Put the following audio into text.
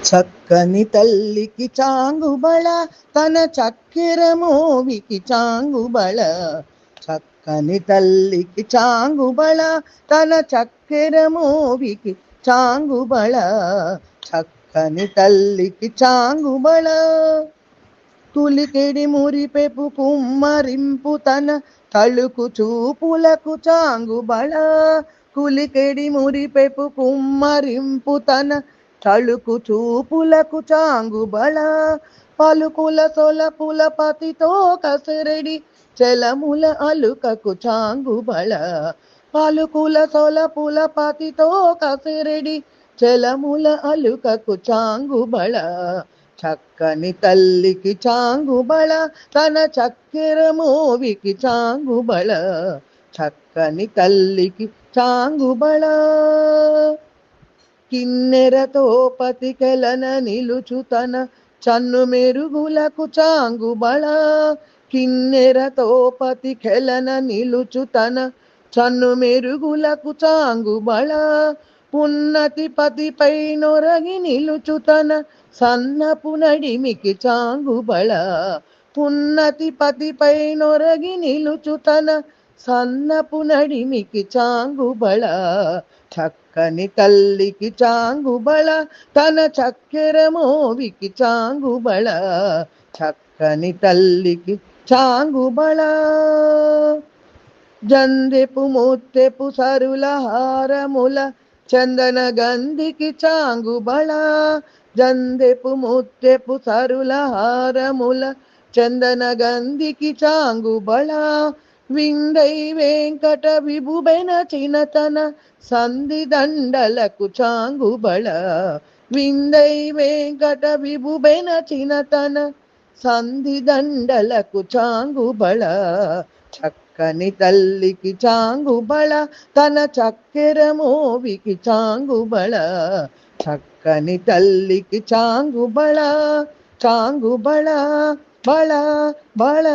చక్కని తల్లికి చాంగుబళ తన చక్కెర మోవికి చాంగుబళ. చక్కని తల్లికి చాంగుబళ తన చక్కెర మోవికి చాంగుబళ. చక్కని తల్లికి చాంగుబళ. తులికెడి మురిపెపు కుమ్మరింపు తన తళుకు చూపులకు చాంగుబళ. కులికెడి మురిపెపు కుమ్మరింపు తన తళుకు చూపులకు చాంగుబళ. పలుకుల సొలపుల పతితో కసరడి చెలముల అలుకకు చాంగుబళ. పలుకుల సొలపుల పతితో కసరడి చెలముల అలుకకు చాంగుబళ. చక్కని తల్లికి చాంగుబళ తన చక్కెర మోవికి చాంగుబళ. చక్కని తల్లికి చాంగుబళ. కిన్నెరతో పతికెలన నిలుచు తన చన్ను మెరుగులకు చాంగుబళ. కిన్నెరతో పతికెలన నిలుచు తన చన్ను మెరుగులకు చాంగుబళ. ఉన్నతి పతిపై నొరగి నిలుచు తన సన్నపు నడిమికి చాంగుబళ. ఉన్నతి పతిపై నొరగి నిలుచు తన సన్నపు నడిమికి చాంగుబళ. చక్కని తల్లికి చాంగుబళ తన చక్కెర మోవికి చాంగుబళ. చక్కని తల్లికి చాంగుబళ. జందెపు ముత్తెపు సరుల హారముల చందన గంధికి చాంగుబళ. జందెపు ముత్తెపు సరుల హారముల చందన గంధికి చాంగుబళ. విందై వెంకట విభుబెన చినతన సంధి దండలకు చాంగుబళ. విందై వెంకట విభుబెన చినతన సంధి దండలకు చాంగుబళ. చక్కని తల్లికి చాంగుబళ తన చక్కెర మోవికి చాంగుబళ. చక్కని తల్లికి చాంగుబళ. చాంగుబళ బళ బళ.